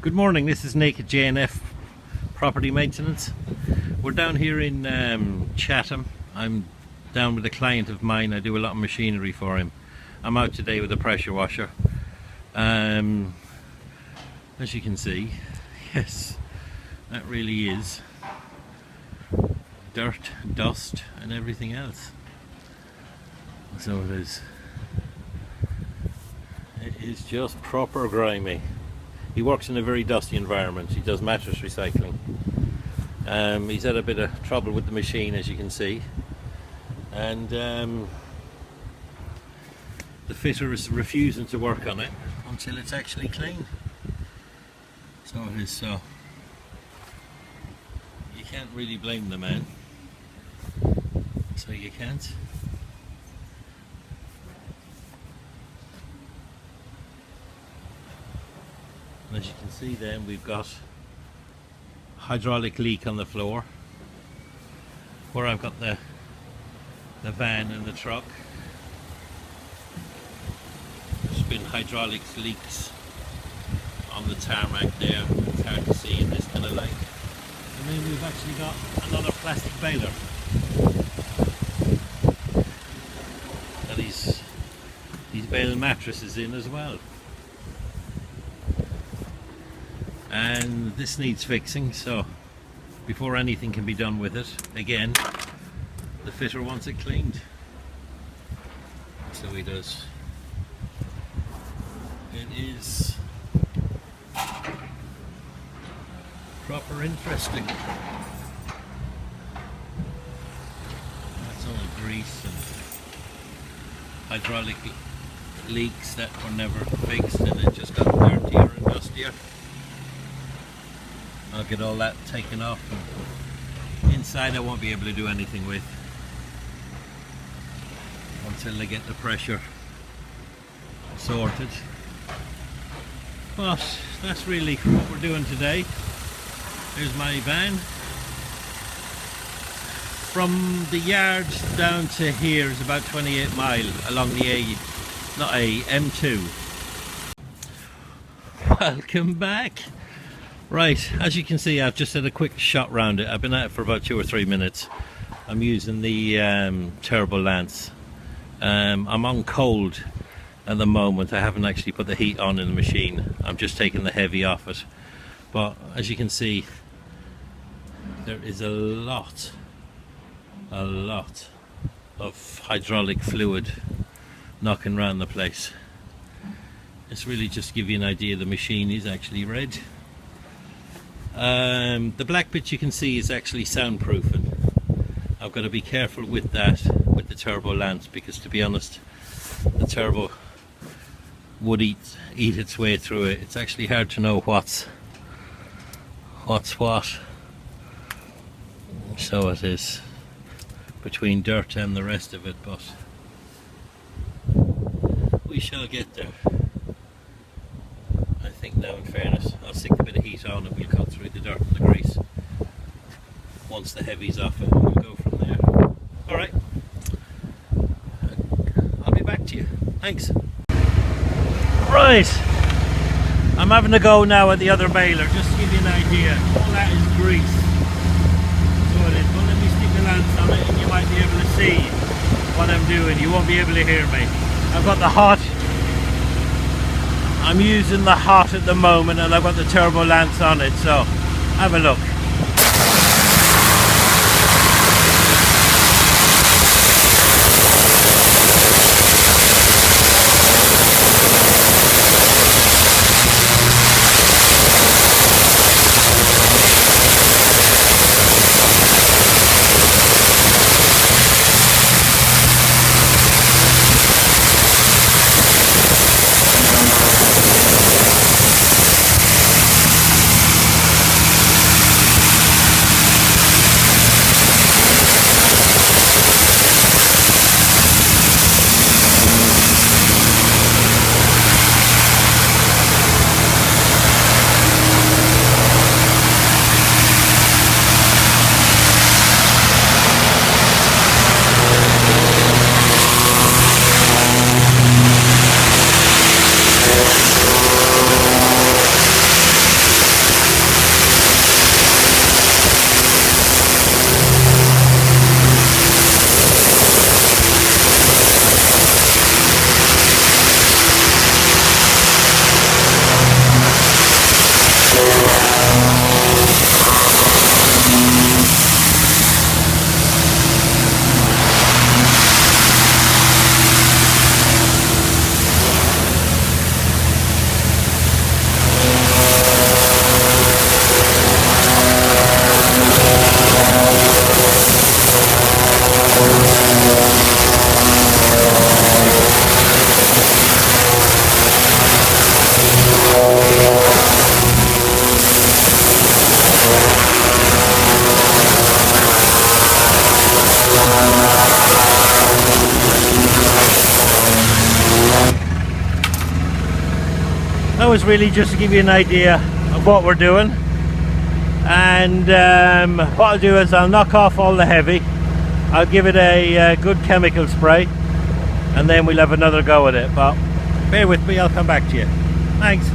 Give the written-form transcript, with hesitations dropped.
Good morning, this is Naked JNF Property Maintenance. We're down here in Chatham. I'm down with a client of mine. I do a lot of machinery for him. I'm out today with a pressure washer. As you can see, yes, that really is dirt, dust and everything else. So it is. It is just proper grimy. He works in a very dusty environment. He does mattress recycling. He's had a bit of trouble with the machine, as you can see, and the fitter is refusing to work on it until it's actually clean. So it is. So you can't really blame the man. So you can't. As you can see, then we've got hydraulic leak on the floor where I've got the van and the truck. There's been hydraulic leaks on the tarmac there. It's hard to see in this kind of light. And then we've actually got another plastic baler that he's bailing mattresses in as well. And this needs fixing, so before anything can be done with it, again, the fitter wants it cleaned. So he does. It is proper interesting. That's all grease and hydraulic leaks that were never fixed, and it just got dirtier and dustier. I'll get all that taken off, and inside I won't be able to do anything with until they get the pressure sorted. But that's really what we're doing today. There's my van. From the yard down to here is about 28 miles along the M2. Welcome back. Right, as you can see, I've just had a quick shot round it. I've been at it for about 2 or 3 minutes. I'm using the Turbo Lance. I'm on cold at the moment. I haven't actually put the heat on in the machine. I'm just taking the heavy off it. But as you can see, there is a lot of hydraulic fluid knocking around the place. It's really just to give you an idea, the machine is actually red. The black bit you can see is actually soundproofing. I've got to be careful with that, with the Turbo Lance, because to be honest, the turbo would eat its way through it. It's actually hard to know what's what. So it is between dirt and the rest of it, but we shall get there. I think now, in fairness, I'll stick a bit of heat on and we'll cut through the dirt and the grease. Once the heavy's off it, we'll go from there. Alright, I'll be back to you. Thanks. Right, I'm having a go now at the other baler, just to give you an idea. All that is grease. So it is. Well, let me stick the lance on it and you might be able to see what I'm doing. You won't be able to hear me. I've got the hot. I'm using the hot at the moment, and I've got the Turbo Lance on it, so have a look. was really just to give you an idea of what we're doing. And what I'll do is I'll knock off all the heavy, I'll give it a good chemical spray, and then we'll have another go at it. But bear with me, I'll come back to you. Thanks.